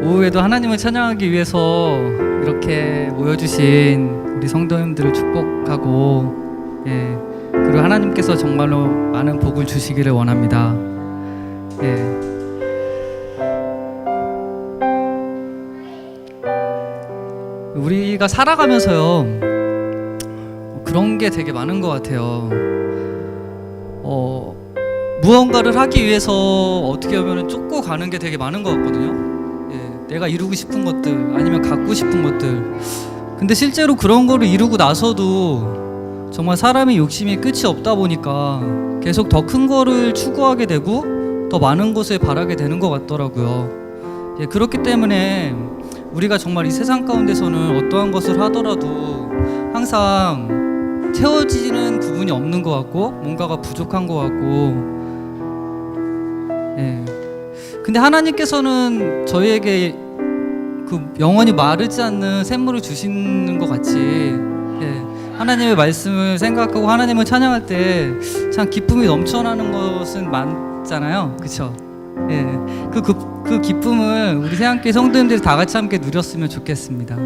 오후에도 하나님을 찬양하기 위해서 이렇게 모여주신 우리 성도님들을 축복하고, 그리고 하나님께서 정말로 많은 복을 주시기를 원합니다. 우리가 살아가면서요, 그런 게 되게 많은 것 같아요. 무언가를 하기 위해서 어떻게 보면 쫓고 가는 게 되게 많은 것 같거든요. 내가 이루고 싶은 것들, 아니면 갖고 싶은 것들. 근데 실제로 그런 거를 이루고 나서도 정말 사람의 욕심이 끝이 없다 보니까 계속 더 큰 거를 추구하게 되고 더 많은 것을 바라게 되는 것 같더라고요. 그렇기 때문에 우리가 정말 이 세상 가운데서는 어떠한 것을 하더라도 항상 채워지는 부분이 없는 것 같고 뭔가가 부족한 것 같고, 근데 하나님께서는 저희에게 그 영원히 마르지 않는 샘물을 주시는 것 같이, 하나님의 말씀을 생각하고 하나님을 찬양할 때 참 기쁨이 넘쳐나는 것은 많잖아요, 그렇죠? 그 기쁨을 우리 새함교회 성도님들이 다 같이 함께 누렸으면 좋겠습니다.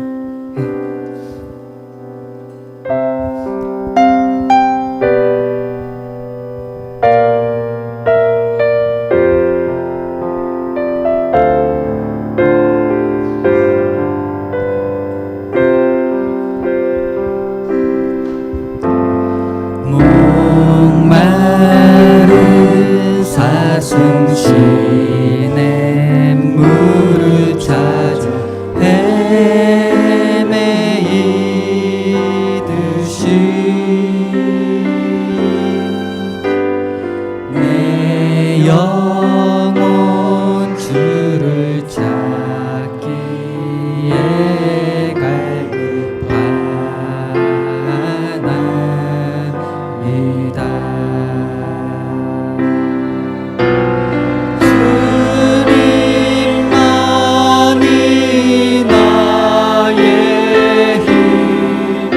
목마른 사슴신의 물을 찾아 헤매이듯이 내 영혼 주를 찾기에 주님만이 나의 힘,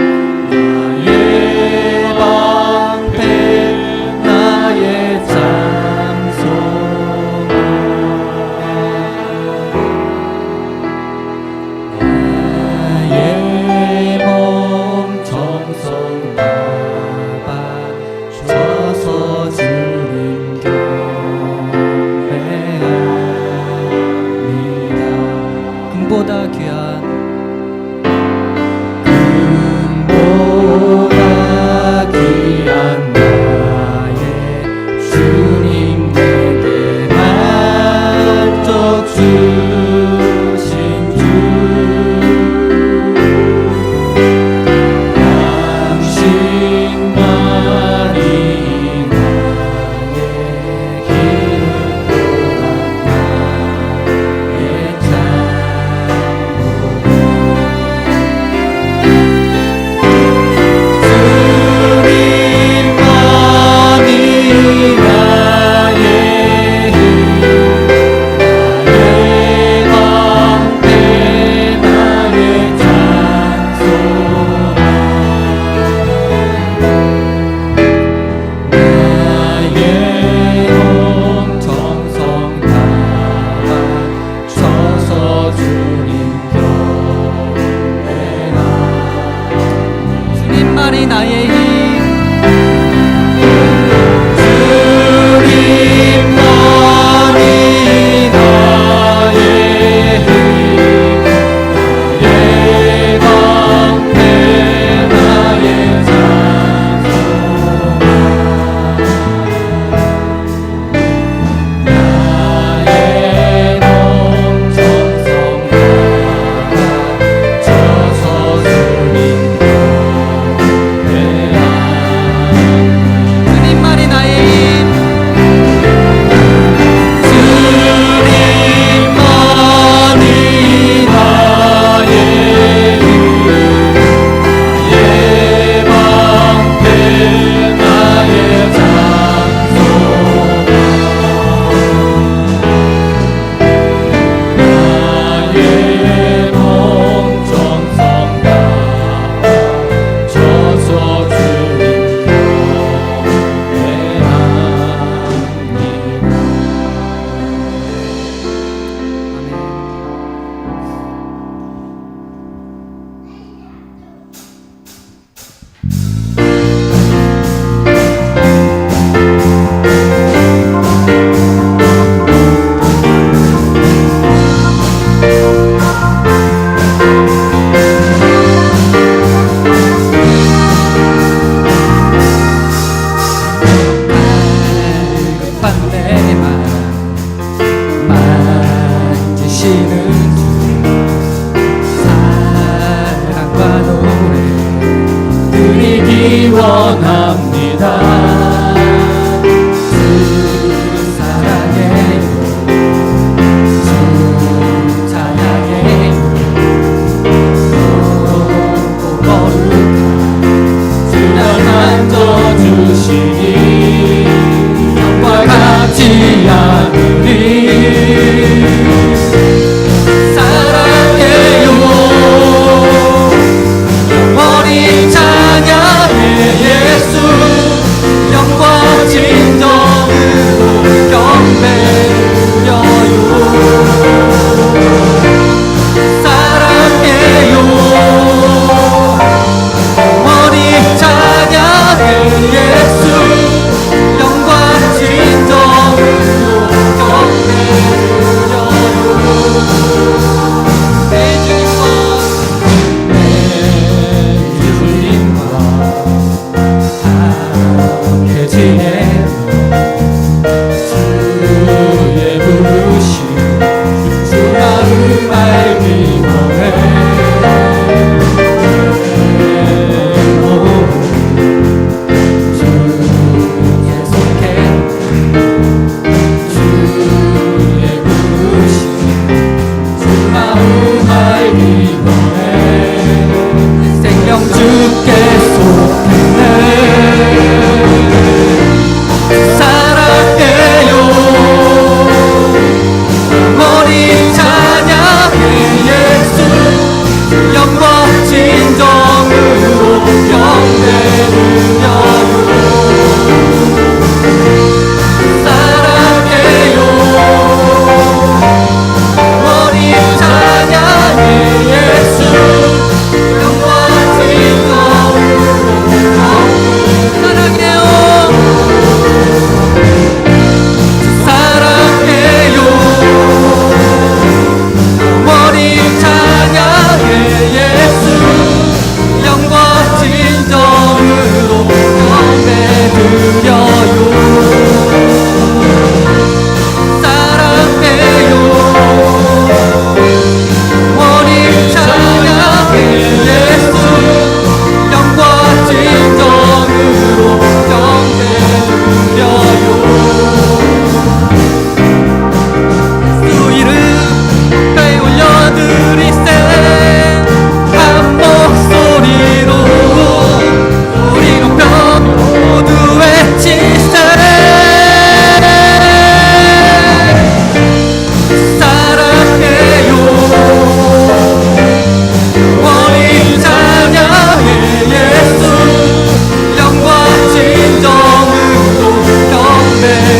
나의 방패, 나의 잠소망. 나의 몸 정성 다바 주셔서 주님 경배합니다. 금보다 귀한 나의 주님 내게 만족 주신 주, 당신만이 나의 기쁨 나의 주님만이 나의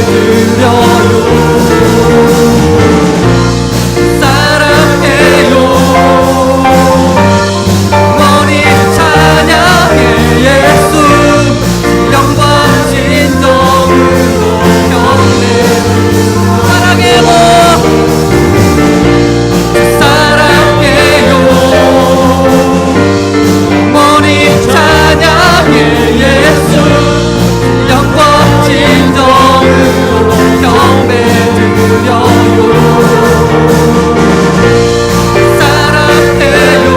드려요. 사랑해요. 영원히 찬양해 예수. 영광 진정으로 경배. 사랑해요. 사랑해요. 영원히 찬양해 예수. 영광 진정으로 경배 드려요. 사랑해요.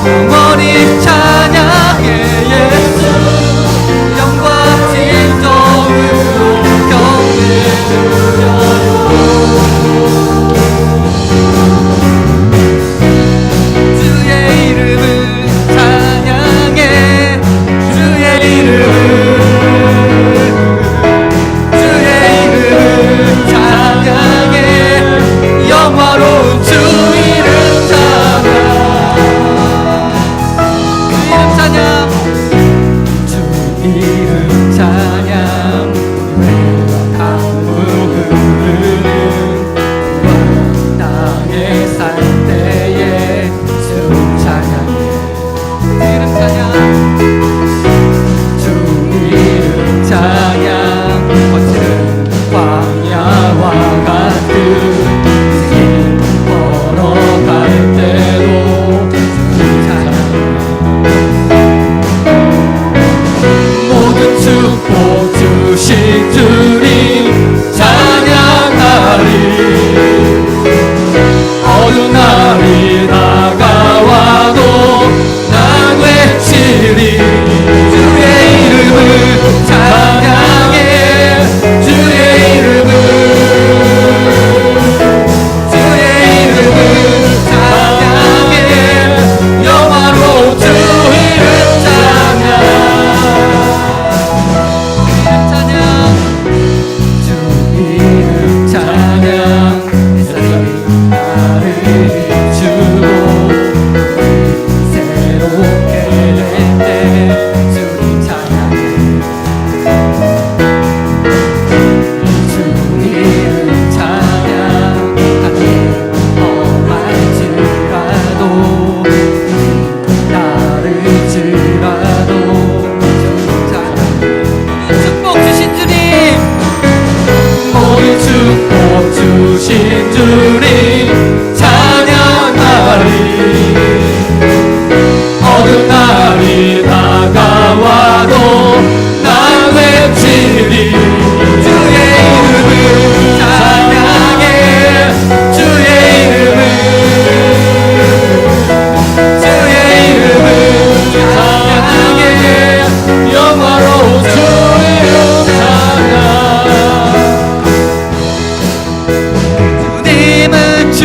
영원히 찬양해 예수. 영광 진정으로 경배 드려요. 주의 이름을 찬양해. 주의 이름을 찬양해. 영화로운 주 이름 찬양. 주 이름 찬양. 강물 흐르는 땅에 살 때에 주 찬양해. 이름 찬양. 주 이름 찬양. 거칠은 광야와 같은 길 걸어갈 때도 주 찬양. 모든 축복 주신 주님 찬양하리. 어두운 날이 다가와도 난 외치리. 주의 이름을 찬양해. 주의 이름을 찬양해. 영화로운 주 이름 찬양. 주 이름 찬양. 햇살이 나를 비추고 새롭게 될 때 주님 찬양해. 주 이름 찬양. 하늘 험할지라도 나를지라도 주님 찬양해. 축복 주신 주님. 모든 축복 주신 주님 찬양하리. 어두운 날이 다가와도 난 외치리. 주의 이름을 찬양해. 주의 이름을 찬양해. 영화로운 주 이름 찬양. 주님은 주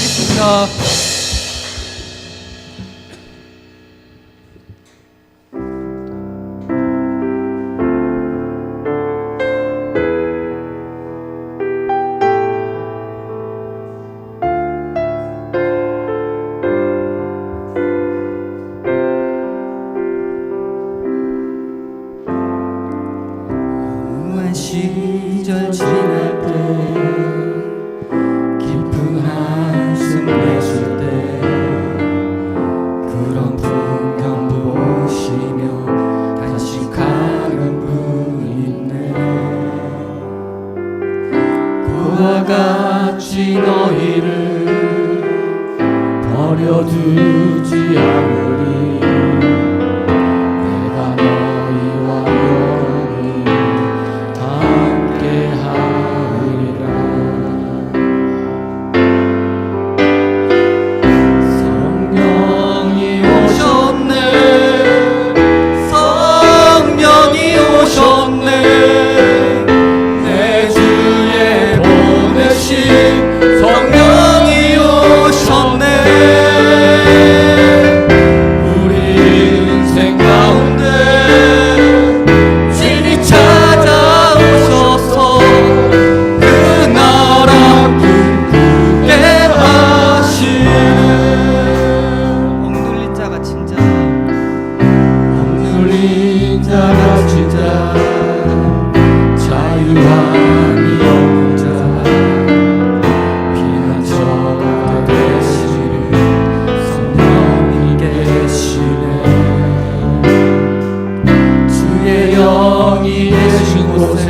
하겠습니다. 무한 시절 지날 때 깊은 한숨 내쉴 때 그런 풍경 보시며 다시 가는 분 있네. 그와 같이 너희를 버려두지 않으리. 내가 너희와 영원히 함께 하리라. 성령이 오셨네. 성령이 오셨네. 내 주에 보내신 성령이 오셨네. 우리 인생 가운데 진히 찾아오셔서 그 나라 꿈꾸게 하시는 억눌린 자가 진짜 억눌린 자가 진짜 자유함이 없는 자 피난처가 되시는 성령이 계시네. 주의 영이 계신 곳에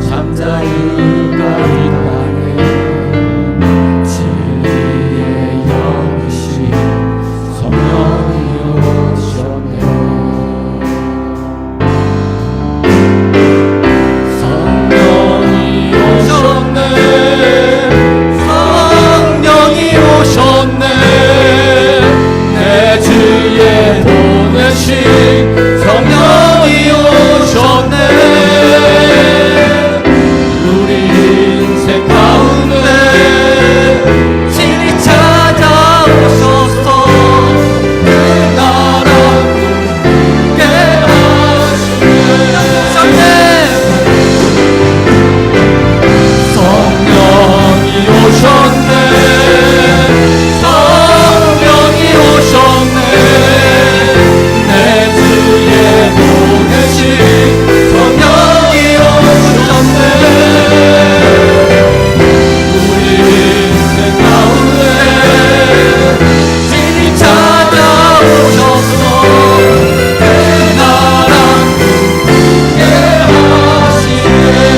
잠자유가 있다네. 진리의 영이신 성령이 오셨네. 성령이 오셨네. 성령이 오셨네. 내 주에 보내신 성령이 오셨네. 우리 인생 가운데 진히 찾아오셔서 그 나라 꿈꾸게 하시네. 성령이 오셨네. 성령이 오셨네. 내 주에 보내신 성령이 오셨네. 우리 인생 가운데 진히 찾아오셔서 그 나라 꿈꾸게 하시네.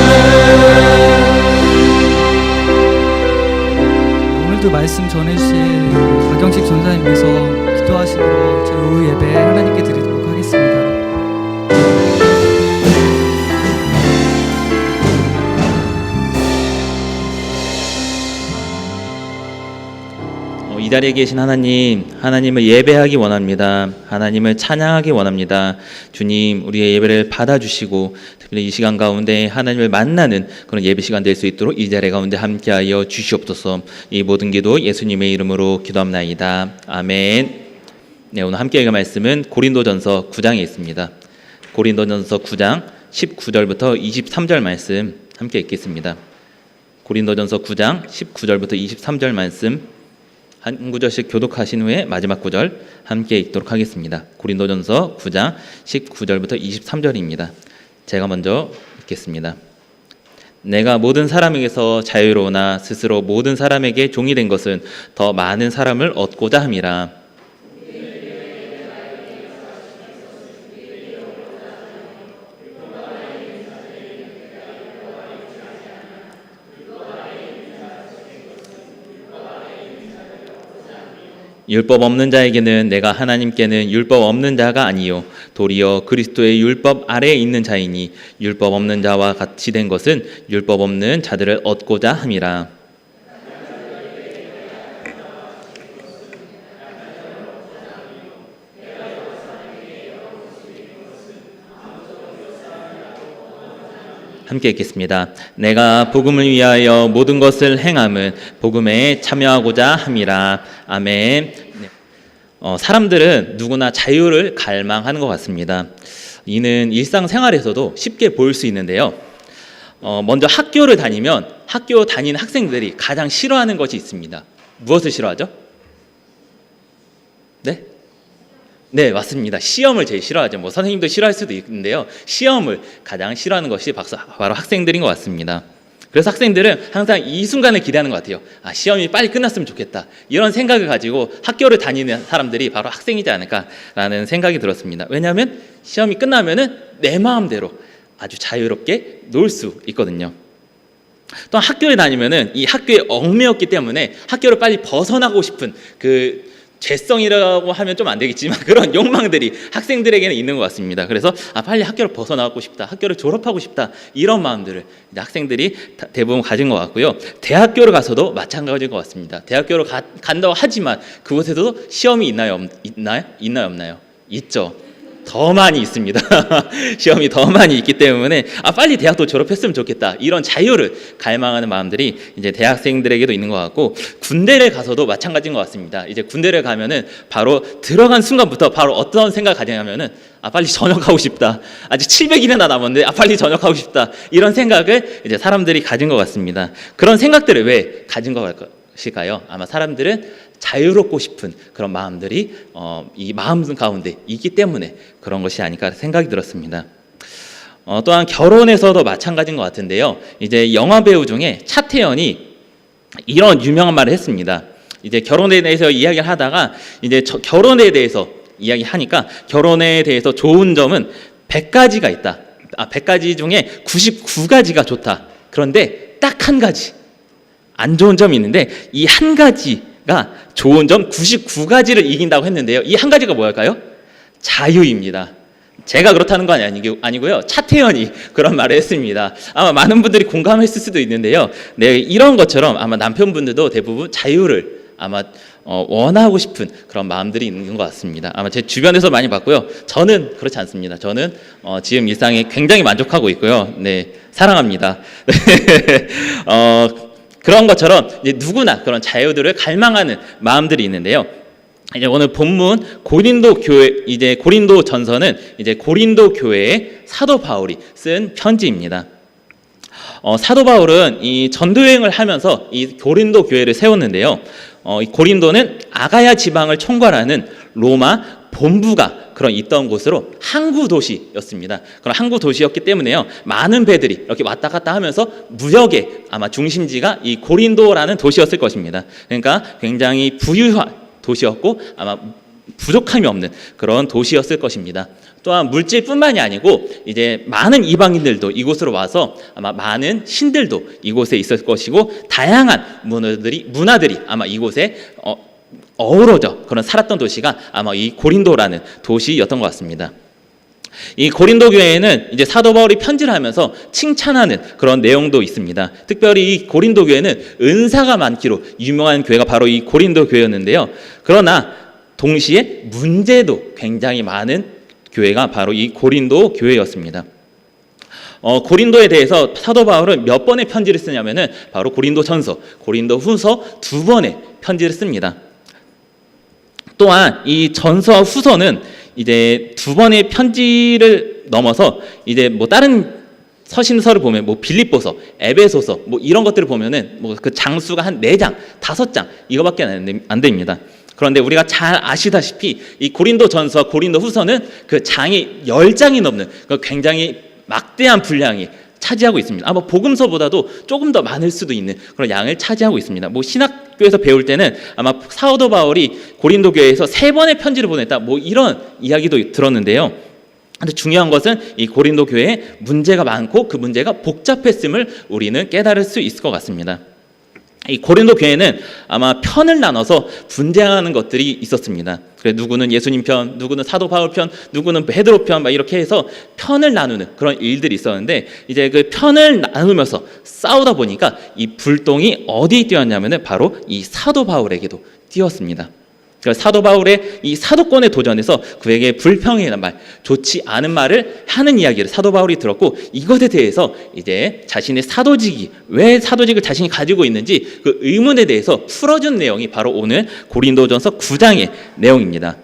오늘도 말씀 전해주신 박영식 전사님께서 기도하시므로 저희 오후 예배 하나님께 드리도록 하겠습니다. 이 자리에 계신 하나님, 하나님을 예배하기 원합니다. 하나님을 찬양하기 원합니다. 주님, 우리의 예배를 받아주시고 특별히 이 시간 가운데 하나님을 만나는 그런 예배 시간 될 수 있도록 이 자리 가운데 함께하여 주시옵소서. 이 모든 기도 예수님의 이름으로 기도합나이다. 아멘. 네, 오늘 함께 읽을 말씀은 고린도전서 9장에 있습니다. 고린도전서 9장 19절부터 23절 말씀 함께 읽겠습니다. 고린도전서 9장 19절부터 23절 말씀 한 구절씩 교독하신 후에 마지막 구절 함께 읽도록 하겠습니다. 고린도전서 9장 19절부터 23절입니다. 제가 먼저 읽겠습니다. 내가 모든 사람에게서 자유로우나 스스로 모든 사람에게 종이 된 것은 더 많은 사람을 얻고자 함이라. 율법 없는 자에게는 내가 하나님께는 율법 없는 자가 아니요 도리어 그리스도의 율법 아래에 있는 자이니 율법 없는 자와 같이 된 것은 율법 없는 자들을 얻고자 함이라. 함께 읽겠습니다. 내가 복음을 위하여 모든 것을 행함은 복음에 참여하고자 함이라. 아멘. 사람들은 누구나 자유를 갈망하는 것 같습니다. 이는 일상생활에서도 쉽게 보일 수 있는데요. 먼저 학교를 다니면 학교 다니는 학생들이 가장 싫어하는 것이 있습니다. 무엇을 싫어하죠? 네? 네, 맞습니다. 시험을 제일 싫어하죠. 뭐 선생님도 싫어할 수도 있는데요. 시험을 가장 싫어하는 것이 바로 학생들인 것 같습니다. 그래서 학생들은 항상 이 순간을 기대하는 것 같아요. 시험이 빨리 끝났으면 좋겠다. 이런 생각을 가지고 학교를 다니는 사람들이 바로 학생이지 않을까라는 생각이 들었습니다. 왜냐하면 시험이 끝나면은 내 마음대로 아주 자유롭게 놀 수 있거든요. 또 학교에 다니면은 이 학교에 얽매였기 때문에 학교를 빨리 벗어나고 싶은 그 죄성이라고 하면 좀 안 되겠지만 그런 욕망들이 학생들에게는 있는 것 같습니다. 그래서 빨리 학교를 벗어나고 싶다, 학교를 졸업하고 싶다, 이런 마음들을 이제 학생들이 대부분 가진 것 같고요. 대학교를 가서도 마찬가지인 것 같습니다. 대학교를 간다고 하지만 그곳에서도 시험이 있나요? 있죠. 더 많이 있습니다. 시험이 더 많이 있기 때문에 빨리 대학도 졸업했으면 좋겠다, 이런 자유를 갈망하는 마음들이 이제 대학생들에게도 있는 것 같고, 군대를 가서도 마찬가지인 것 같습니다. 이제 군대를 가면은 바로 들어간 순간부터 바로 어떤 생각을 가지냐면은 빨리 전역하고 싶다, 아직 700일이나 남았는데 빨리 전역하고 싶다, 이런 생각을 이제 사람들이 가진 것 같습니다. 그런 생각들을 왜 가진 것일까요? 아마 사람들은 자유롭고 싶은 그런 마음들이 이 마음 가운데 있기 때문에 그런 것이 아닐까 생각이 들었습니다. 또한 결혼에서도 마찬가지인 것 같은데요. 이제 영화 배우 중에 차태현이 이런 유명한 말을 했습니다. 이제 결혼에 대해서 이야기를 하다가 이제 결혼에 대해서 이야기하니까 결혼에 대해서 좋은 점은 100가지가 있다. 100가지 중에 99가지가 좋다. 그런데 딱 한 가지 안 좋은 점이 있는데 이 한 가지가 좋은 점 99가지를 이긴다고 했는데요. 이 한 가지가 뭐일까요? 자유입니다. 제가 그렇다는 건 아니고요. 차태현이 그런 말을 했습니다. 아마 많은 분들이 공감했을 수도 있는데요. 네, 이런 것처럼 아마 남편분들도 대부분 자유를 아마 원하고 싶은 그런 마음들이 있는 것 같습니다. 아마 제 주변에서 많이 봤고요. 저는 그렇지 않습니다. 저는 지금 일상에 굉장히 만족하고 있고요. 네, 사랑합니다. 그런 것처럼 이제 누구나 그런 자유들을 갈망하는 마음들이 있는데요. 이제 오늘 본문 고린도 전서는 이제 고린도 교회의 사도 바울이 쓴 편지입니다. 사도 바울은 이 전도 여행을 하면서 이 고린도 교회를 세웠는데요. 이 고린도는 아가야 지방을 총괄하는 로마 본부가 그런 있던 곳으로 항구 도시였습니다. 그런 항구 도시였기 때문에요, 많은 배들이 이렇게 왔다 갔다 하면서 무역의 아마 중심지가 이 고린도라는 도시였을 것입니다. 그러니까 굉장히 부유한 도시였고 아마 부족함이 없는 그런 도시였을 것입니다. 또한 물질뿐만이 아니고 이제 많은 이방인들도 이곳으로 와서 아마 많은 신들도 이곳에 있을 것이고 다양한 문화들이 아마 이곳에 어우러져 그런 살았던 도시가 아마 이 고린도라는 도시였던 것 같습니다. 이 고린도 교회에는 이제 사도 바울이 편지를 하면서 칭찬하는 그런 내용도 있습니다. 특별히 이 고린도 교회는 은사가 많기로 유명한 교회가 바로 이 고린도 교회였는데요. 그러나 동시에 문제도 굉장히 많은 교회가 바로 이 고린도 교회였습니다. 고린도에 대해서 사도 바울은 몇 번의 편지를 쓰냐면은 바로 고린도 전서, 고린도 후서 2번의 편지를 씁니다. 또한 이 전서와 후서는 이제 2번의 편지를 넘어서 이제 뭐 다른 서신서를 보면 뭐 빌립보서, 에베소서 뭐 이런 것들을 보면은 뭐 그 장수가 한 4장, 5장 이거밖에 안 됩니다. 그런데 우리가 잘 아시다시피 이 고린도 전서와 고린도 후서는 그 장이 10장이 넘는 굉장히 막대한 분량이 차지하고 있습니다. 아마 복음서보다도 조금 더 많을 수도 있는 그런 양을 차지하고 있습니다. 뭐 신학교에서 배울 때는 아마 사도 바울이 고린도 교회에서 3번의 편지를 보냈다, 뭐 이런 이야기도 들었는데요. 근데 중요한 것은 이 고린도 교회에 문제가 많고 그 문제가 복잡했음을 우리는 깨달을 수 있을 것 같습니다. 이 고린도 교회는 아마 편을 나눠서 분쟁하는 것들이 있었습니다. 그래서 누구는 예수님 편, 누구는 사도 바울 편, 누구는 베드로 편, 막 이렇게 해서 편을 나누는 그런 일들이 있었는데 이제 그 편을 나누면서 싸우다 보니까 이 불똥이 어디에 띄었냐면은 바로 이 사도 바울에게도 띄었습니다. 그러니까 사도 바울의 이 사도권에 도전해서 그에게 불평이라는 말, 좋지 않은 말을 하는 이야기를 사도 바울이 들었고, 이것에 대해서 이제 자신의 사도직이, 왜 사도직을 자신이 가지고 있는지 그 의문에 대해서 풀어준 내용이 바로 오늘 고린도전서 9장의 내용입니다.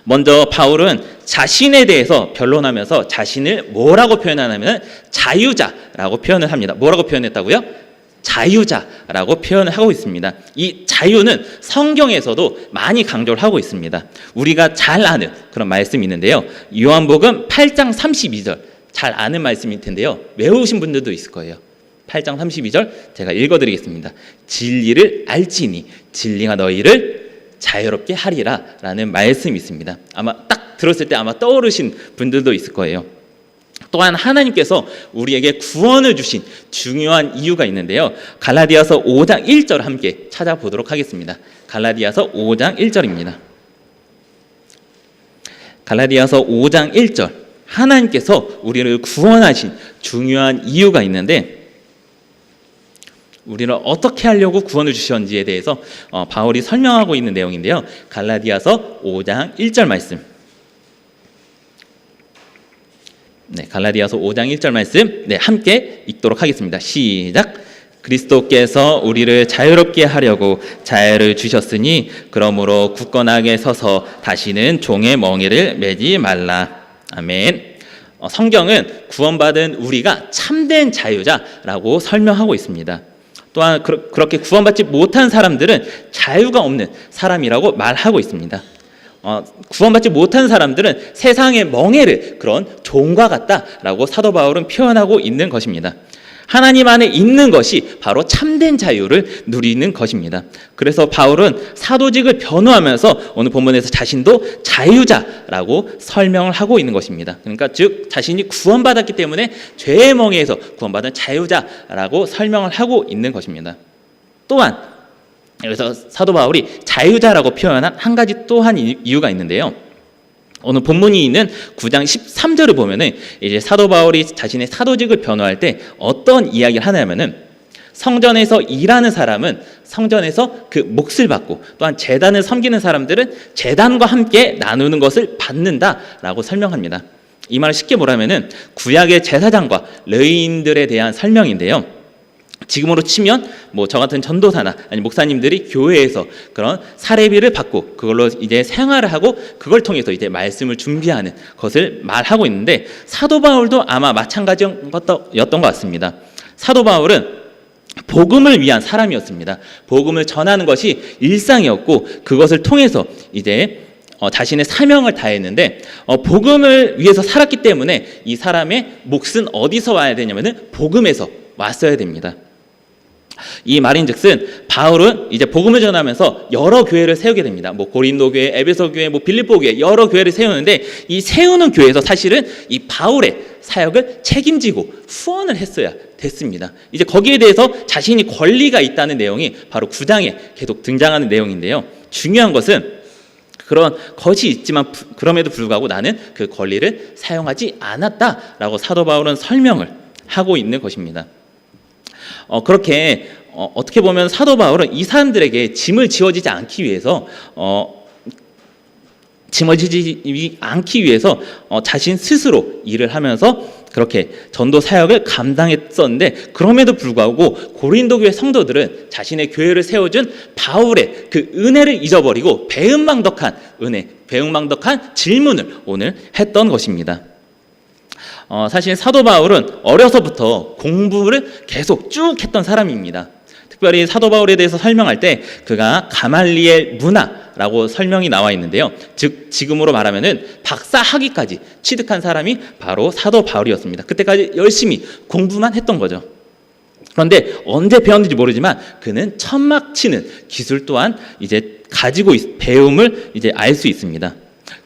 먼저 바울은 자신에 대해서 변론하면서 자신을 뭐라고 표현하냐면 자유자라고 표현을 합니다. 뭐라고 표현했다고요? 자유자라고 표현을 하고 있습니다. 이 자유는 성경에서도 많이 강조를 하고 있습니다. 우리가 잘 아는 그런 말씀이 있는데요. 요한복음 8장 32절, 잘 아는 말씀일 텐데요. 외우신 분들도 있을 거예요. 8장 32절 제가 읽어드리겠습니다. 진리를 알지니 진리가 너희를 자유롭게 하리라 라는 말씀이 있습니다. 아마 딱 들었을 때 아마 떠오르신 분들도 있을 거예요. 또한 하나님께서 우리에게 구원을 주신 중요한 이유가 있는데요. 갈라디아서 5장 1절 함께 찾아보도록 하겠습니다. 갈라디아서 5장 1절입니다. 갈라디아서 5장 1절, 하나님께서 우리를 구원하신 중요한 이유가 있는데, 우리를 어떻게 하려고 구원을 주셨는지에 대해서 바울이 설명하고 있는 내용인데요. 갈라디아서 5장 1절 말씀. 네, 갈라디아서 5장 1절 말씀, 네, 함께 읽도록 하겠습니다. 시작. 그리스도께서 우리를 자유롭게 하려고 자유를 주셨으니 그러므로 굳건하게 서서 다시는 종의 멍에를 매지 말라. 아멘. 성경은 구원받은 우리가 참된 자유자라고 설명하고 있습니다. 또한 그렇게 구원받지 못한 사람들은 자유가 없는 사람이라고 말하고 있습니다. 구원받지 못한 사람들은 세상의 멍에를 그런 종과 같다라고 사도 바울은 표현하고 있는 것입니다. 하나님 안에 있는 것이 바로 참된 자유를 누리는 것입니다. 그래서 바울은 사도직을 변호하면서 오늘 본문에서 자신도 자유자라고 설명을 하고 있는 것입니다. 그러니까 즉 자신이 구원받았기 때문에 죄의 멍에에서 구원받은 자유자라고 설명을 하고 있는 것입니다. 또한 여기서 사도 바울이 자유자라고 표현한 한 가지 또한 이유가 있는데요. 오늘 본문이 있는 9장 13절을 보면은 이제 사도 바울이 자신의 사도직을 변호할 때 어떤 이야기를 하냐면은, 성전에서 일하는 사람은 성전에서 그 몫을 받고, 또한 제단을 섬기는 사람들은 제단과 함께 나누는 것을 받는다라고 설명합니다. 이 말을 쉽게 뭐라면은 구약의 제사장과 레위인들에 대한 설명인데요. 지금으로 치면 뭐 저 같은 전도사나 아니 목사님들이 교회에서 그런 사례비를 받고 그걸로 이제 생활을 하고 그걸 통해서 이제 말씀을 준비하는 것을 말하고 있는데, 사도 바울도 아마 마찬가지였던 것 같습니다. 사도 바울은 복음을 위한 사람이었습니다. 복음을 전하는 것이 일상이었고 그것을 통해서 이제 자신의 사명을 다했는데, 복음을 위해서 살았기 때문에 이 사람의 몫은 어디서 와야 되냐면은 복음에서 왔어야 됩니다. 이 말인즉슨 바울은 이제 복음을 전하면서 여러 교회를 세우게 됩니다. 뭐 고린도 교회, 에베소 교회, 뭐 빌립보 교회 여러 교회를 세우는데, 이 세우는 교회에서 사실은 이 바울의 사역을 책임지고 후원을 했어야 됐습니다. 이제 거기에 대해서 자신이 권리가 있다는 내용이 바로 9장에 계속 등장하는 내용인데요. 중요한 것은 그런 것이 있지만 그럼에도 불구하고 나는 그 권리를 사용하지 않았다라고 사도 바울은 설명을 하고 있는 것입니다. 그렇게 어떻게 보면 사도 바울은 이 사람들에게 짐을 지어지지 않기 위해서 자신 스스로 일을 하면서 그렇게 전도 사역을 감당했었는데, 그럼에도 불구하고 고린도 교회 성도들은 자신의 교회를 세워준 바울의 그 은혜를 잊어버리고 배은망덕한 은혜, 배은망덕한 질문을 오늘 했던 것입니다. 사실 사도 바울은 어려서부터 공부를 계속 쭉 했던 사람입니다. 특별히 사도 바울에 대해서 설명할 때 그가 가말리엘 문화라고 설명이 나와 있는데요. 즉 지금으로 말하면은 박사 학위까지 취득한 사람이 바로 사도 바울이었습니다. 그때까지 열심히 공부만 했던 거죠. 그런데 언제 배웠는지 모르지만 그는 천막 치는 기술 또한 이제 가지고 배움을 이제 알 수 있습니다.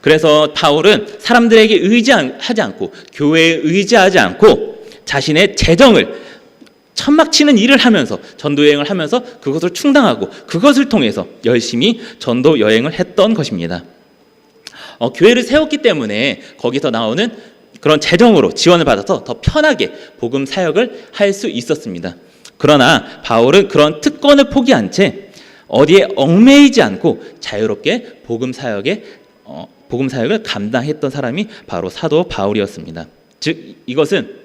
그래서 바울은 사람들에게 의지하지 않고 교회에 의지하지 않고 자신의 재정을 천막 치는 일을 하면서 전도 여행을 하면서 그것을 충당하고 그것을 통해서 열심히 전도 여행을 했던 것입니다. 교회를 세웠기 때문에 거기서 나오는 그런 재정으로 지원을 받아서 더 편하게 복음 사역을 할 수 있었습니다. 그러나 바울은 그런 특권을 포기한 채 어디에 얽매이지 않고 자유롭게 복음 사역을 감당했던 사람이 바로 사도 바울이었습니다. 즉 이것은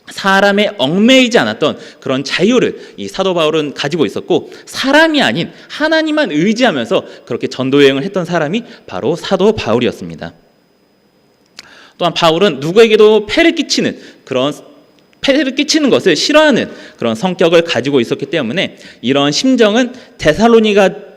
사람에 얽매이지 않았던 그런 자유를 이 사도 바울은 가지고 있었고, 사람이 아닌 하나님만 의지하면서 그렇게 전도 여행을 했던 사람이 바로 사도 바울이었습니다. 또한 바울은 누구에게도 폐를 끼치는 것을 싫어하는 그런 성격을 가지고 있었기 때문에 이런 심정은 데살로니가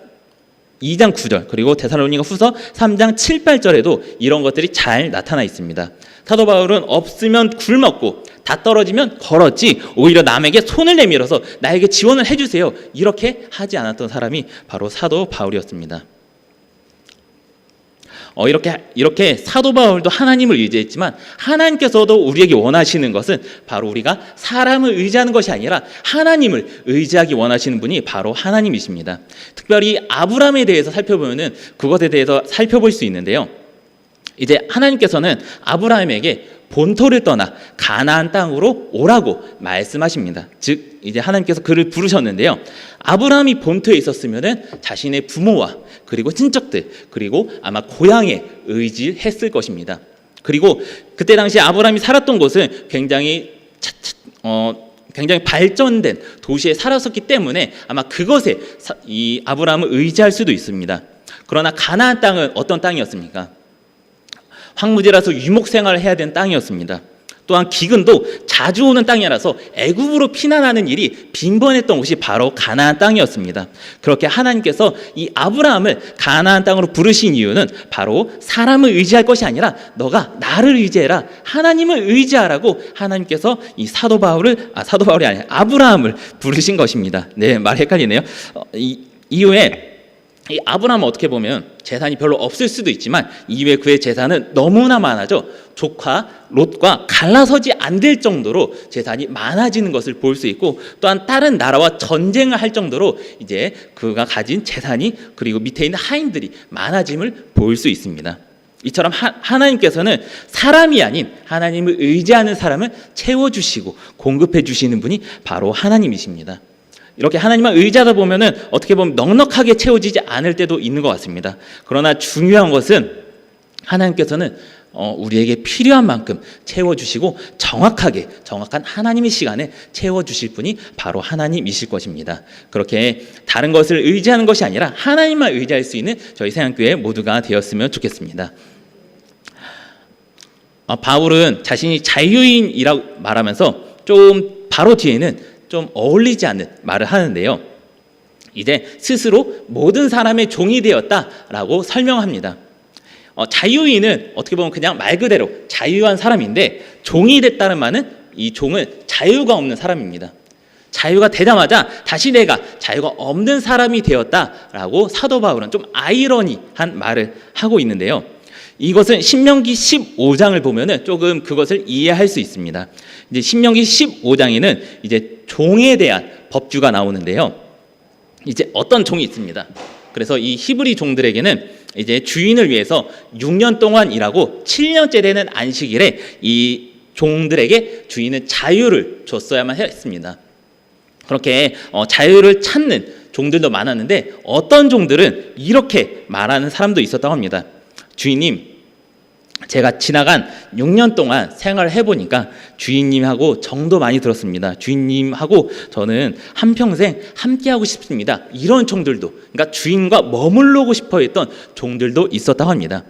2장 9절 그리고 데살로니가 후서 3장 7, 8절에도 이런 것들이 잘 나타나 있습니다. 사도 바울은 없으면 굶었고 다 떨어지면 걸었지 오히려 남에게 손을 내밀어서 나에게 지원을 해주세요, 이렇게 하지 않았던 사람이 바로 사도 바울이었습니다. 이렇게 사도 바울도 하나님을 의지했지만 하나님께서도 우리에게 원하시는 것은 바로 우리가 사람을 의지하는 것이 아니라 하나님을 의지하기 원하시는 분이 바로 하나님이십니다. 특별히 아브라함에 대해서 살펴보면은 그것에 대해서 살펴볼 수 있는데요. 이제 하나님께서는 아브라함에게 본토를 떠나 가나안 땅으로 오라고 말씀하십니다. 즉 이제 하나님께서 그를 부르셨는데요. 아브라함이 본토에 있었으면은 자신의 부모와 그리고 친척들 그리고 아마 고향에 의지했을 것입니다. 그리고 그때 당시 아브라함이 살았던 곳은 굉장히 발전된 도시에 살았었기 때문에 아마 그것에 이 아브라함을 의지할 수도 있습니다. 그러나 가나안 땅은 어떤 땅이었습니까? 황무지라서 유목 생활을 해야 되는 땅이었습니다. 또한 기근도 자주 오는 땅이라서 애굽으로 피난하는 일이 빈번했던 곳이 바로 가나안 땅이었습니다. 그렇게 하나님께서 이 아브라함을 가나안 땅으로 부르신 이유는 바로 사람을 의지할 것이 아니라 너가 나를 의지해라, 하나님을 의지하라고 하나님께서 이 사도바울이 아니라 아브라함을 부르신 것입니다. 네, 말 헷갈리네요. 이후에 이 아브라함은 어떻게 보면 재산이 별로 없을 수도 있지만 이후에 그의 재산은 너무나 많아져 조카 롯과 갈라서지 안 될 정도로 재산이 많아지는 것을 볼 수 있고, 또한 다른 나라와 전쟁을 할 정도로 이제 그가 가진 재산이 그리고 밑에 있는 하인들이 많아짐을 볼 수 있습니다. 이처럼 하나님께서는 사람이 아닌 하나님을 의지하는 사람을 채워주시고 공급해 주시는 분이 바로 하나님이십니다. 이렇게 하나님만 의지하다 보면은 어떻게 보면 넉넉하게 채워지지 않을 때도 있는 것 같습니다. 그러나 중요한 것은 하나님께서는 우리에게 필요한 만큼 채워주시고 정확한 하나님의 시간에 채워주실 분이 바로 하나님이실 것입니다. 그렇게 다른 것을 의지하는 것이 아니라 하나님만 의지할 수 있는 저희 세안교회 모두가 되었으면 좋겠습니다. 바울은 자신이 자유인이라고 말하면서 좀 바로 뒤에는 좀 어울리지 않는 말을 하는데요. 이제 스스로 모든 사람의 종이 되었다라고 설명합니다. 자유인은 어떻게 보면 그냥 말 그대로 자유한 사람인데, 종이 됐다는 말은 이 종은 자유가 없는 사람입니다. 자유가 되자마자 다시 내가 자유가 없는 사람이 되었다라고 사도 바울은 좀 아이러니한 말을 하고 있는데요. 이것은 신명기 15장을 보면은 조금 그것을 이해할 수 있습니다. 이제 신명기 15장에는 이제 종에 대한 법규가 나오는데요. 이제 어떤 종이 있습니다. 그래서 이 히브리 종들에게는 이제 주인을 위해서 6년 동안 일하고 7년째 되는 안식일에 이 종들에게 주인은 자유를 줬어야만 했습니다. 그렇게 자유를 찾는 종들도 많았는데, 어떤 종들은 이렇게 말하는 사람도 있었다고 합니다. 주인님, 제가 지나간 6년 동안 생활을 해보니까 주인님하고 정도 많이 들었습니다. 주인님하고 저는 한평생 함께하고 싶습니다. 이런 종들도, 그러니까 주인과 머물러고 싶어 했던 종들도 있었다고 합니다.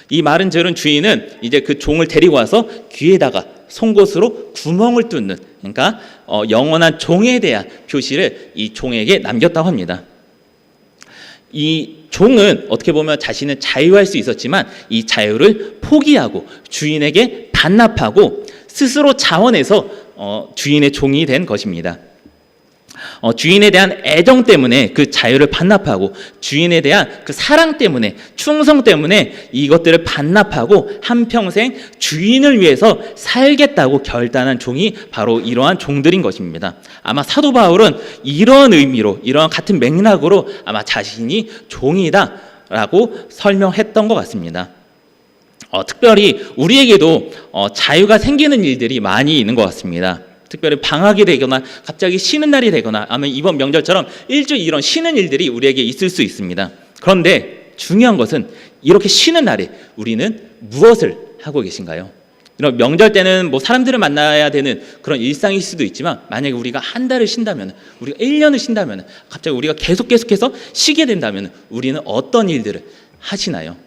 이 말은 들은 주인은 이제 그 종을 데리고 와서 귀에다가 송곳으로 구멍을 뚫는, 그러니까 영원한 종에 대한 표시를 이 종에게 남겼다고 합니다. 이 종은 어떻게 보면 자신은 자유할 수 있었지만 이 자유를 포기하고 주인에게 반납하고 스스로 자원해서 주인의 종이 된 것입니다. 주인에 대한 애정 때문에 그 자유를 반납하고, 주인에 대한 그 사랑 때문에, 충성 때문에 이것들을 반납하고 한평생 주인을 위해서 살겠다고 결단한 종이 바로 이러한 종들인 것입니다. 아마 사도 바울은 이러한 의미로, 이러한 같은 맥락으로 아마 자신이 종이다라고 설명했던 것 같습니다. 특별히 우리에게도 자유가 생기는 일들이 많이 있는 것 같습니다. 특별히 방학이 되거나 갑자기 쉬는 날이 되거나 아니면 이번 명절처럼 일주일 이런 쉬는 일들이 우리에게 있을 수 있습니다. 그런데 중요한 것은 이렇게 쉬는 날에 우리는 무엇을 하고 계신가요? 이런 명절 때는 뭐 사람들을 만나야 되는 그런 일상일 수도 있지만 만약에 우리가 한 달을 쉰다면, 우리가 1년을 쉰다면, 갑자기 우리가 계속해서 쉬게 된다면 우리는 어떤 일들을 하시나요?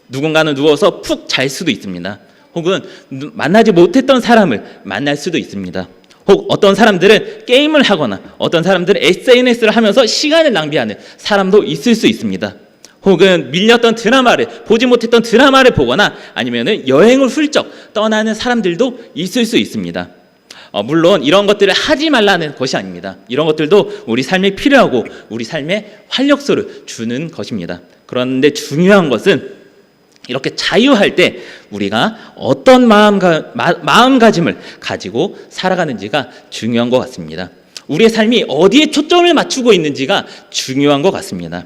누군가는 누워서 푹 잘 수도 있습니다. 혹은 만나지 못했던 사람을 만날 수도 있습니다. 혹 어떤 사람들은 게임을 하거나 어떤 사람들은 SNS를 하면서 시간을 낭비하는 사람도 있을 수 있습니다. 혹은 밀렸던 드라마를, 보지 못했던 드라마를 보거나 아니면은 여행을 훌쩍 떠나는 사람들도 있을 수 있습니다. 물론 이런 것들을 하지 말라는 것이 아닙니다. 이런 것들도 우리 삶에 필요하고 우리 삶에 활력소를 주는 것입니다. 그런데 중요한 것은 이렇게 자유할 때 우리가 어떤 마음가짐을 가지고 살아가는지가 중요한 것 같습니다. 우리의 삶이 어디에 초점을 맞추고 있는지가 중요한 것 같습니다.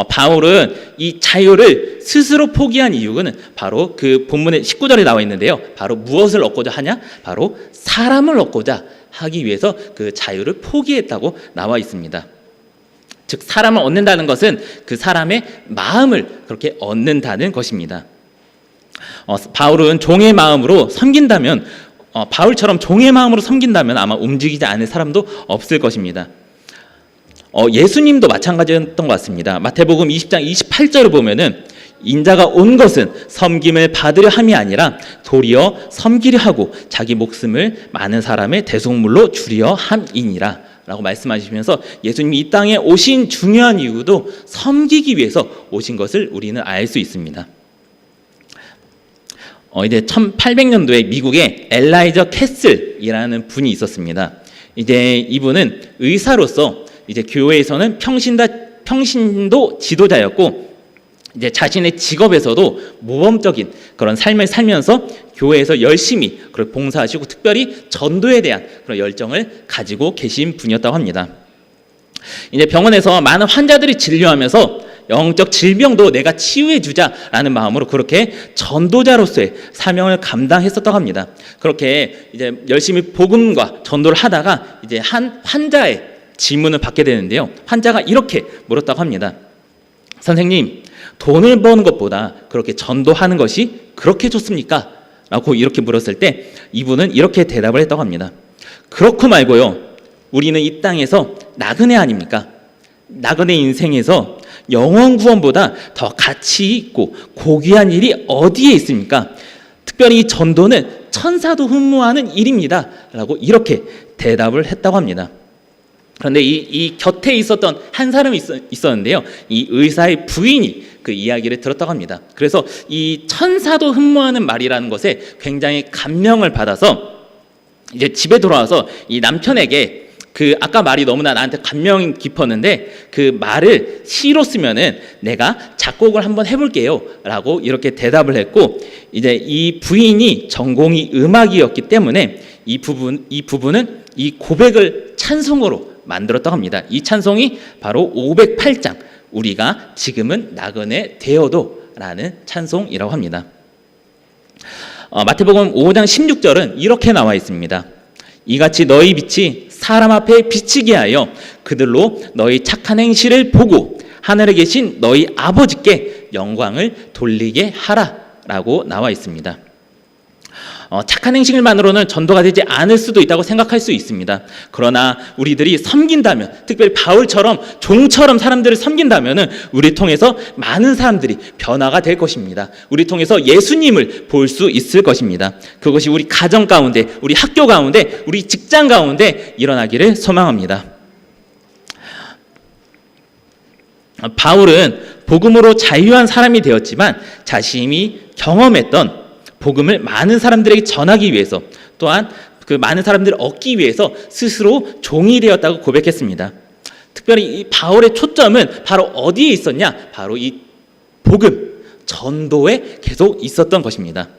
바울은 이 자유를 스스로 포기한 이유는 바로 그 본문의 19절에 나와 있는데요. 바로 무엇을 얻고자 하냐? 바로 사람을 얻고자 하기 위해서 그 자유를 포기했다고 나와 있습니다. 즉 사람을 얻는다는 것은 그 사람의 마음을 그렇게 얻는다는 것입니다. 바울은 종의 마음으로 섬긴다면, 바울처럼 종의 마음으로 섬긴다면 아마 움직이지 않을 사람도 없을 것입니다. 예수님도 마찬가지였던 것 같습니다. 마태복음 20장 28절을 보면은 인자가 온 것은 섬김을 받으려 함이 아니라 도리어 섬기려 하고 자기 목숨을 많은 사람의 대속물로 주려 함이니라 라고 말씀하시면서 예수님이 이 땅에 오신 중요한 이유도 섬기기 위해서 오신 것을 우리는 알 수 있습니다. 이제 1800년도에 미국에 엘라이저 캐슬이라는 분이 있었습니다. 이제 이분은 의사로서 이제 교회에서는 평신도 지도자였고 이제 자신의 직업에서도 모범적인 그런 삶을 살면서 교회에서 열심히 봉사하시고 특별히 전도에 대한 그런 열정을 가지고 계신 분이었다고 합니다. 이제 병원에서 많은 환자들이 진료하면서 영적 질병도 내가 치유해 주자라는 마음으로 그렇게 전도자로서의 사명을 감당했었다고 합니다. 그렇게 이제 열심히 복음과 전도를 하다가 이제 한 환자의 질문을 받게 되는데요. 환자가 이렇게 물었다고 합니다. 선생님, 돈을 버는 것보다 그렇게 전도하는 것이 그렇게 좋습니까? 라고 이렇게 물었을 때 이분은 이렇게 대답을 했다고 합니다. 그렇고 말고요. 우리는 이 땅에서 나그네 아닙니까? 나그네 인생에서 영원 구원보다 더 가치 있고 고귀한 일이 어디에 있습니까? 특별히 전도는 천사도 흠모하는 일입니다. 라고 이렇게 대답을 했다고 합니다. 그런데 이 곁에 있었던 한 사람이 있었는데요. 이 의사의 부인이 그 이야기를 들었다고 합니다. 그래서 이 천사도 흠모하는 말이라는 것에 굉장히 감명을 받아서 이제 집에 돌아와서 이 남편에게 그 아까 말이 너무나 나한테 감명이 깊었는데 그 말을 시로 쓰면은 내가 작곡을 한번 해볼게요 라고 이렇게 대답을 했고 이제 이 부인이 전공이 음악이었기 때문에 이 부분은 이 고백을 찬송으로 만들었다고 합니다. 이 찬송이 바로 508장 우리가 지금은 나그네 되어도 라는 찬송이라고 합니다. 마태복음 5장 16절은 이렇게 나와 있습니다. 이같이 너희 빛이 사람 앞에 비치게 하여 그들로 너희 착한 행실을 보고 하늘에 계신 너희 아버지께 영광을 돌리게 하라 라고 나와 있습니다. 착한 행실만으로는 전도가 되지 않을 수도 있다고 생각할 수 있습니다. 그러나 우리들이 섬긴다면, 특별히 바울처럼 종처럼 사람들을 섬긴다면 우리 통해서 많은 사람들이 변화가 될 것입니다. 우리 통해서 예수님을 볼 수 있을 것입니다. 그것이 우리 가정 가운데, 우리 학교 가운데, 우리 직장 가운데 일어나기를 소망합니다. 바울은 복음으로 자유한 사람이 되었지만 자신이 경험했던 복음을 많은 사람들에게 전하기 위해서 또한 그 많은 사람들을 얻기 위해서 스스로 종이 되었다고 고백했습니다. 특별히 이 바울의 초점은 바로 어디에 있었냐? 바로 이 복음, 전도에 계속 있었던 것입니다.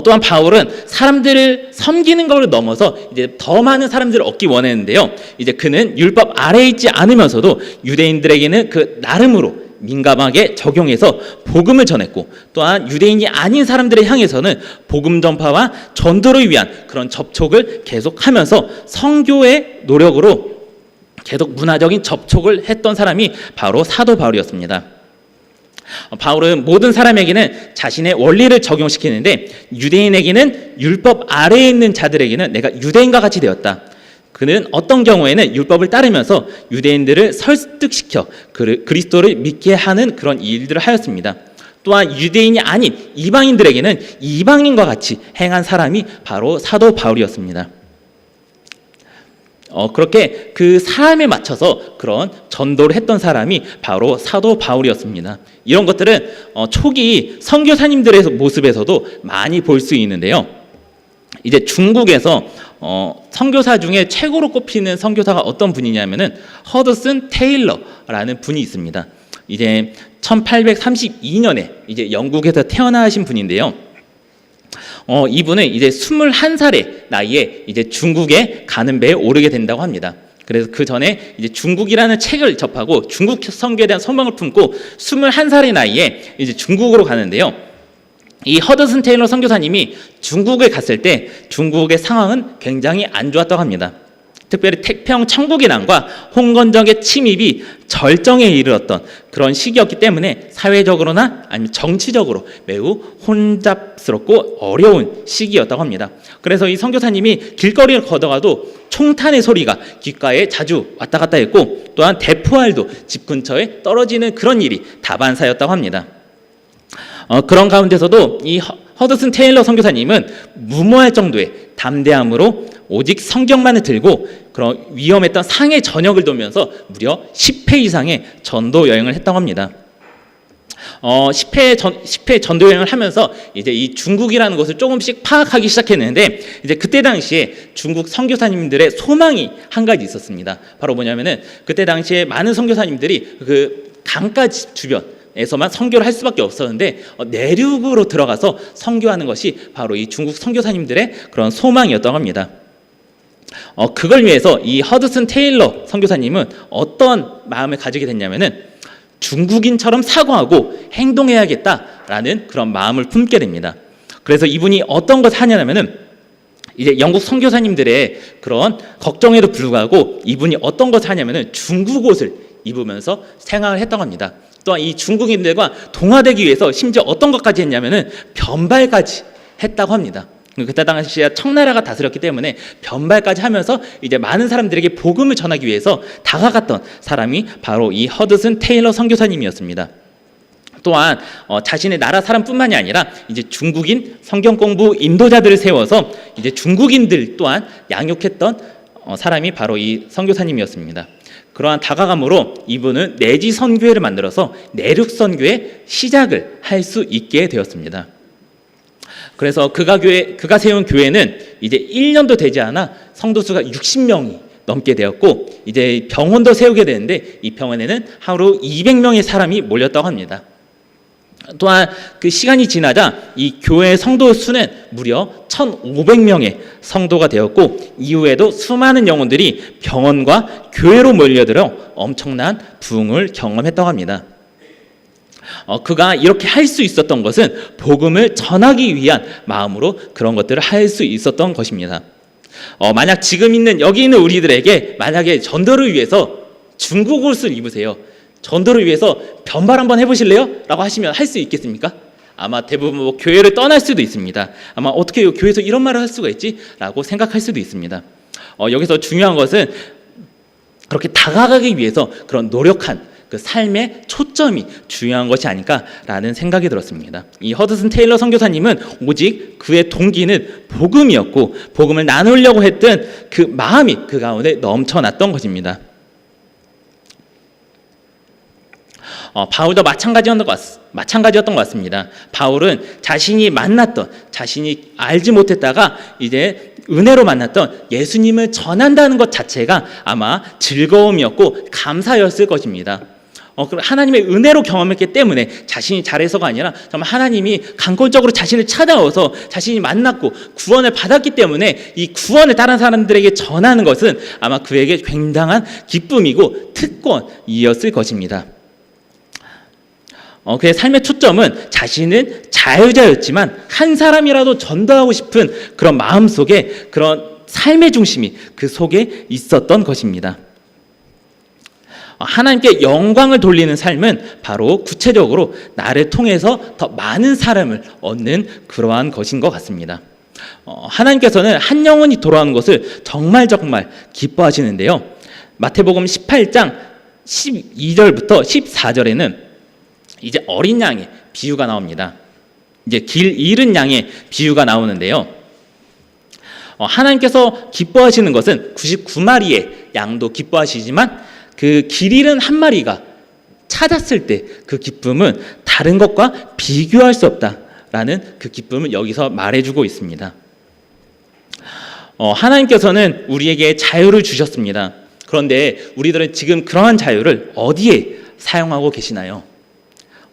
또한 바울은 사람들을 섬기는 것을 넘어서 이제 더 많은 사람들을 얻기 원했는데요. 이제 그는 율법 아래에 있지 않으면서도 유대인들에게는 그 나름으로 민감하게 적용해서 복음을 전했고, 또한 유대인이 아닌 사람들을 향해서는 복음 전파와 전도를 위한 그런 접촉을 계속하면서 선교의 노력으로 계속 문화적인 접촉을 했던 사람이 바로 사도 바울이었습니다. 바울은 모든 사람에게는 자신의 원리를 적용시키는데, 유대인에게는 율법 아래에 있는 자들에게는 내가 유대인과 같이 되었다. 그는 어떤 경우에는 율법을 따르면서 유대인들을 설득시켜 그리스도를 믿게 하는 그런 일들을 하였습니다. 또한 유대인이 아닌 이방인들에게는 이방인과 같이 행한 사람이 바로 사도 바울이었습니다. 그렇게 그 사람에 맞춰서 그런 전도를 했던 사람이 바로 사도 바울이었습니다. 이런 것들은 초기 선교사님들의 모습에서도 많이 볼 수 있는데요. 이제 중국에서 선교사 중에 최고로 꼽히는 선교사가 어떤 분이냐면은 허드슨 테일러라는 분이 있습니다. 이제 1832년에 이제 영국에서 태어나신 분인데요. 이분은 이제 21살의 나이에 이제 중국에 가는 배에 오르게 된다고 합니다. 그래서 그 전에 이제 중국이라는 책을 접하고 중국 선교에 대한 소망을 품고 21살의 나이에 이제 중국으로 가는데요. 이 허드슨 테일러 선교사님이 중국에 갔을 때 중국의 상황은 굉장히 안 좋았다고 합니다. 특별히 태평 천국의 난과 홍건적의 침입이 절정에 이르렀던 그런 시기였기 때문에 사회적으로나 아니면 정치적으로 매우 혼잡스럽고 어려운 시기였다고 합니다. 그래서 이 선교사님이 길거리를 걷어가도 총탄의 소리가 귓가에 자주 왔다 갔다 했고, 또한 대포알도 집 근처에 떨어지는 그런 일이 다반사였다고 합니다. 그런 가운데서도 이 허드슨 테일러 선교사님은 무모할 정도의 담대함으로 오직 성경만을 들고 그런 위험했던 상해 전역을 돌면서 무려 10회 이상의 전도 여행을 했다고 합니다. 10회 전도 여행을 하면서 이제 이 중국이라는 것을 조금씩 파악하기 시작했는데, 이제 그때 당시에 중국 선교사님들의 소망이 한 가지 있었습니다. 바로 뭐냐면은 그때 당시에 많은 선교사님들이 그 강가 주변에서만 선교를 할 수밖에 없었는데, 내륙으로 들어가서 선교하는 것이 바로 이 중국 선교사님들의 그런 소망이었다고 합니다. 그걸 위해서 이 허드슨 테일러 선교사님은 어떤 마음을 가지게 됐냐면은 중국인처럼 사고하고 행동해야겠다라는 그런 마음을 품게 됩니다. 그래서 이분이 어떤 것을 하냐면은 이제 영국 선교사님들의 그런 걱정에도 불구하고 이분이 어떤 것을 하냐면은 중국 옷을 입으면서 생활을 했다고 합니다. 또한 이 중국인들과 동화되기 위해서 심지어 어떤 것까지 했냐면은 변발까지 했다고 합니다. 그때 당시에 청나라가 다스렸기 때문에 변발까지 하면서 이제 많은 사람들에게 복음을 전하기 위해서 다가갔던 사람이 바로 이 허드슨 테일러 선교사님이었습니다. 또한 자신의 나라 사람뿐만이 아니라 이제 중국인 성경 공부 인도자들을 세워서 이제 중국인들 또한 양육했던 사람이 바로 이 선교사님이었습니다. 그러한 다가감으로 이분은 내지 선교회를 만들어서 내륙 선교의 시작을 할 수 있게 되었습니다. 그래서 그가 세운 교회는 이제 1년도 되지 않아 성도 수가 60명이 넘게 되었고, 이제 병원도 세우게 되는데 이 병원에는 하루 200명의 사람이 몰렸다고 합니다. 또한 그 시간이 지나자 이 교회의 성도 수는 무려 1,500명의 성도가 되었고, 이후에도 수많은 영혼들이 병원과 교회로 몰려들어 엄청난 부흥을 경험했다고 합니다. 그가 이렇게 할 수 있었던 것은 복음을 전하기 위한 마음으로 그런 것들을 할 수 있었던 것입니다. 만약 지금 있는 여기 있는 우리들에게 만약에 전도를 위해서 중국 옷을 입으세요, 전도를 위해서 변발 한번 해보실래요? 라고 하시면 할 수 있겠습니까? 아마 대부분 교회를 떠날 수도 있습니다. 아마 어떻게 교회에서 이런 말을 할 수가 있지? 라고 생각할 수도 있습니다. 여기서 중요한 것은 그렇게 다가가기 위해서 그런 노력한 그 삶의 초점이 중요한 것이 아닐까라는 생각이 들었습니다. 이 허드슨 테일러 선교사님은 오직 그의 동기는 복음이었고, 복음을 나누려고 했던 그 마음이 그 가운데 넘쳐났던 것입니다. 바울도 마찬가지였던 것 같습니다. 바울은 자신이 만났던, 자신이 알지 못했다가 이제 은혜로 만났던 예수님을 전한다는 것 자체가 아마 즐거움이었고 감사였을 것입니다. 하나님의 은혜로 경험했기 때문에 자신이 잘해서가 아니라 정말 하나님이 간헐적으로 자신을 찾아와서 자신이 만났고 구원을 받았기 때문에 이 구원을 다른 사람들에게 전하는 것은 아마 그에게 굉장한 기쁨이고 특권이었을 것입니다. 그의 삶의 초점은 자신은 자유자였지만 한 사람이라도 전도하고 싶은 그런 마음 속에, 그런 삶의 중심이 그 속에 있었던 것입니다. 하나님께 영광을 돌리는 삶은 바로 구체적으로 나를 통해서 더 많은 사람을 얻는 그러한 것인 것 같습니다. 하나님께서는 한 영혼이 돌아오는 것을 정말 기뻐하시는데요. 마태복음 18장 12절부터 14절에는 이제 어린 양의 비유가 나옵니다. 이제 길 잃은 양의 비유가 나오는데요. 하나님께서 기뻐하시는 것은 99마리의 양도 기뻐하시지만 그 길 잃은 한 마리가 찾았을 때 그 기쁨은 다른 것과 비교할 수 없다라는 그 기쁨을 여기서 말해주고 있습니다. 하나님께서는 우리에게 자유를 주셨습니다. 그런데 우리들은 지금 그러한 자유를 어디에 사용하고 계시나요?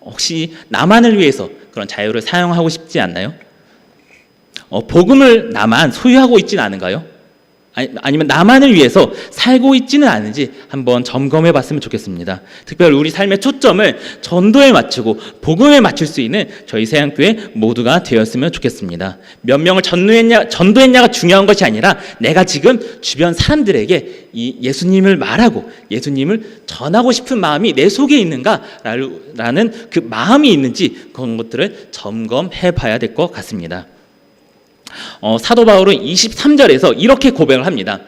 혹시 나만을 위해서 그런 자유를 사용하고 싶지 않나요? 복음을 나만 소유하고 있지는 않은가요? 아니면 나만을 위해서 살고 있지는 않은지 한번 점검해 봤으면 좋겠습니다. 특별히 우리 삶의 초점을 전도에 맞추고 복음에 맞출 수 있는 저희 세안교회 모두가 되었으면 좋겠습니다. 몇 명을 전도했냐가 중요한 것이 아니라 내가 지금 주변 사람들에게 이 예수님을 말하고 예수님을 전하고 싶은 마음이 내 속에 있는가라는 그 마음이 있는지 그런 것들을 점검해 봐야 될 것 같습니다. 사도 바울은 23절에서 이렇게 고백을 합니다.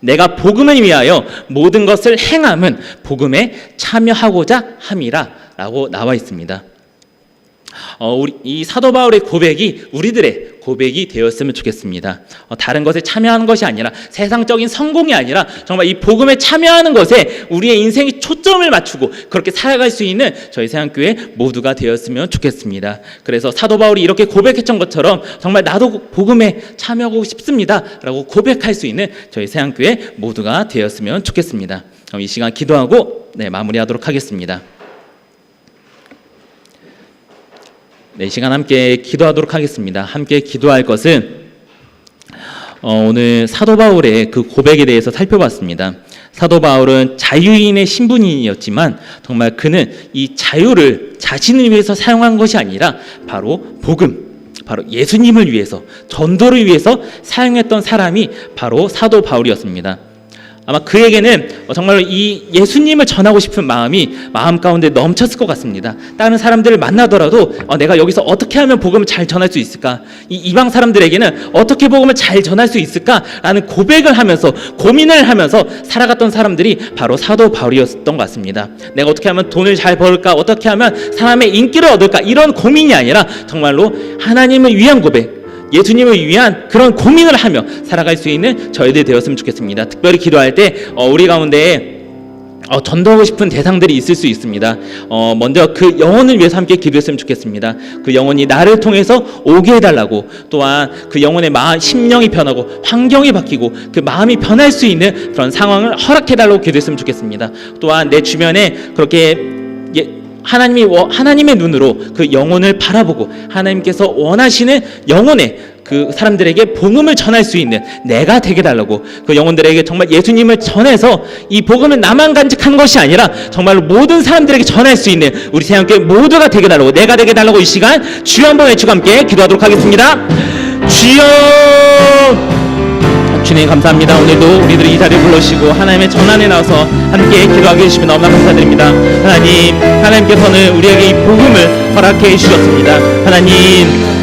내가 복음을 위하여 모든 것을 행함은 복음에 참여하고자 함이라 라고 나와 있습니다. 이 사도 바울의 고백이 우리들의 고백이 되었으면 좋겠습니다. 다른 것에 참여하는 것이 아니라, 세상적인 성공이 아니라 정말 이 복음에 참여하는 것에 우리의 인생이 초점을 맞추고 그렇게 살아갈 수 있는 저희 세안교회 모두가 되었으면 좋겠습니다. 그래서 사도 바울이 이렇게 고백했던 것처럼 정말 나도 복음에 참여하고 싶습니다 라고 고백할 수 있는 저희 세안교회 모두가 되었으면 좋겠습니다. 이 시간 기도하고 마무리하도록 하겠습니다. 이 시간 함께 기도하도록 하겠습니다. 함께 기도할 것은 오늘 사도 바울의 그 고백에 대해서 살펴봤습니다. 사도 바울은 자유인의 신분이었지만 정말 그는 이 자유를 자신을 위해서 사용한 것이 아니라 바로 복음, 바로 예수님을 위해서, 전도를 위해서 사용했던 사람이 바로 사도 바울이었습니다. 아마 그에게는 정말로 이 예수님을 전하고 싶은 마음이 마음 가운데 넘쳤을 것 같습니다. 다른 사람들을 만나더라도 내가 여기서 어떻게 하면 복음을 잘 전할 수 있을까? 이 이방 사람들에게는 어떻게 복음을 잘 전할 수 있을까라는 고백을 하면서, 고민을 하면서 살아갔던 사람들이 바로 사도 바울이었던 것 같습니다. 내가 어떻게 하면 돈을 잘 벌을까? 어떻게 하면 사람의 인기를 얻을까? 이런 고민이 아니라 정말로 하나님을 위한 고백, 예수님을 위한 그런 고민을 하며 살아갈 수 있는 저희들이 되었으면 좋겠습니다. 특별히 기도할 때 우리 가운데 전도하고 싶은 대상들이 있을 수 있습니다. 먼저 그 영혼을 위해서 함께 기도했으면 좋겠습니다. 그 영혼이 나를 통해서 오게 해달라고, 또한 그 영혼의 마음, 심령이 변하고 환경이 바뀌고 그 마음이 변할 수 있는 그런 상황을 허락해달라고 기도했으면 좋겠습니다. 또한 내 주변에 그렇게 하나님의 눈으로 그 영혼을 바라보고 하나님께서 원하시는 영혼의 그 사람들에게 복음을 전할 수 있는 내가 되게 달라고, 그 영혼들에게 정말 예수님을 전해서 이 복음은 나만 간직한 것이 아니라 정말로 모든 사람들에게 전할 수 있는 우리 세상교회 모두가 되게 달라고, 내가 되게 달라고 이 시간 주여 한번 외치고 함께 기도하도록 하겠습니다. 주여! 주님 감사합니다. 오늘도 우리들이 이 자리에 불러주시고 하나님의 전환에 나와서 함께 기도하게 해주시면 너무나 감사드립니다. 하나님께서는 우리에게 이 복음을 허락해 주셨습니다. 하나님,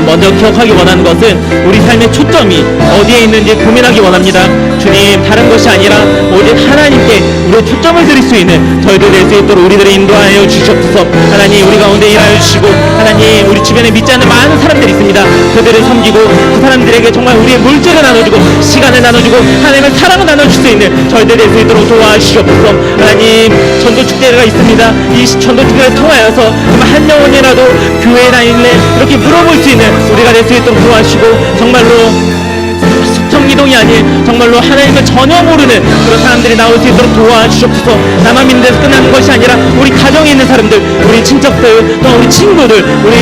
먼저 기억하기 원하는 것은 우리 삶의 초점이 어디에 있는지 고민하기 원합니다. 주님, 다른 것이 아니라 오직 하나님께 우리의 초점을 드릴 수 있는 저희들 될 수 있도록 우리들을 인도하여 주시옵소서. 하나님, 우리 가운데 일하여 주시고, 하나님, 우리 주변에 믿지 않는 많은 사람들이 있습니다. 그들을 섬기고 그 사람들에게 정말 우리의 물질을 나눠주고 시간을 나눠주고 하나님의 사랑을 나눠줄 수 있는 저희들 될 수 있도록 도와주시옵소서. 하나님, 전도 축제가 있습니다. 이 전도 축제를 통하여서 정말 한 영혼이라도 교회에 다닐래 이렇게 물어볼 수 있는 우리가 될 수 있도록 도와주시고, 정말로 숙청이동이 아닌 정말로 하나님을 전혀 모르는 그런 사람들이 나올 수 있도록 도와주시옵소서. 나만 믿는 데서 끝나는 것이 아니라 우리 가정에 있는 사람들, 우리 우리 친척들, 또 우리 친구들, 우리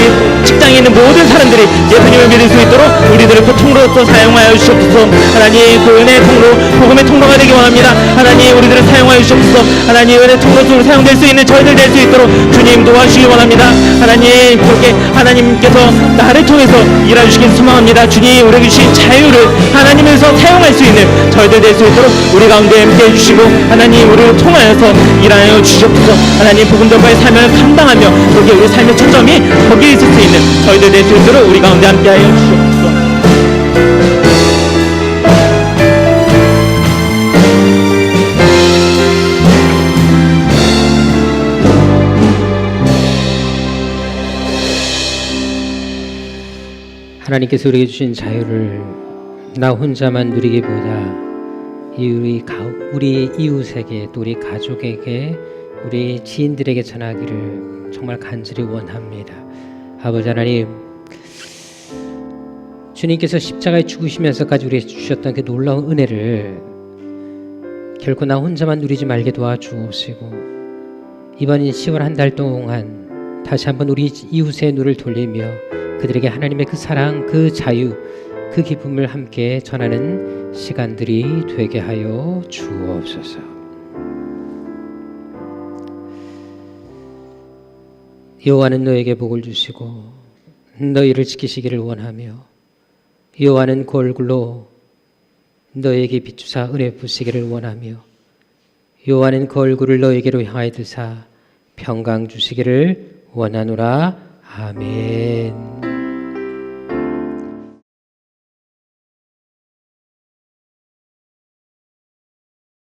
직장에 있는 모든 사람들이 예수님을 믿을 수 있도록 우리들을 그 통로로 사용하여 주시옵소서. 하나님 그 은혜의 통로, 복음의 통로가 되기 원합니다. 하나님 우리들을 사용하여 주시옵소서. 하나님 은혜의 통로로 사용될 수 있는 저희들 될 수 있도록 주님 도와주시기 원합니다. 하나님 그렇게 하나님께서 나를 통해서 일하시길 소망합니다. 주님 우리에게 주신 자유를 하나님에서 사용할 수 있는 저희들 될 수 있도록 우리 가운데 함께 해주시고 하나님 우리를 통하여서 일하여 주시옵소서. 하나님 복음전파의 삶을 감당하며 거기에 우리 삶의 초점이 거기에 있을 수 있는 저희들 될 수 있도록 우리 가운데 함께하여 주시옵소서. 하나님께서 우리에게 주신 자유를 나 혼자만 누리기보다 우리 이웃에게 또 우리 가족에게 우리 지인들에게 전하기를 정말 간절히 원합니다. 아버지 하나님, 주님께서 십자가에 죽으시면서까지 우리에게 주셨던 그 놀라운 은혜를 결코 나 혼자만 누리지 말게 도와주시고 이번 10월 한 달 동안 다시 한번 우리 이웃의 눈을 돌리며 그들에게 하나님의 그 사랑, 그 자유, 그 기쁨을 함께 전하는 시간들이 되게 하여 주옵소서. 여호와는 너에게 복을 주시고 너희를 지키시기를 원하며 여호와는 그 얼굴로 너에게 비추사 은혜 부시기를 원하며 여호와는 그 얼굴을 너에게로 향하여 드사 평강 주시기를 원하노라. 아멘.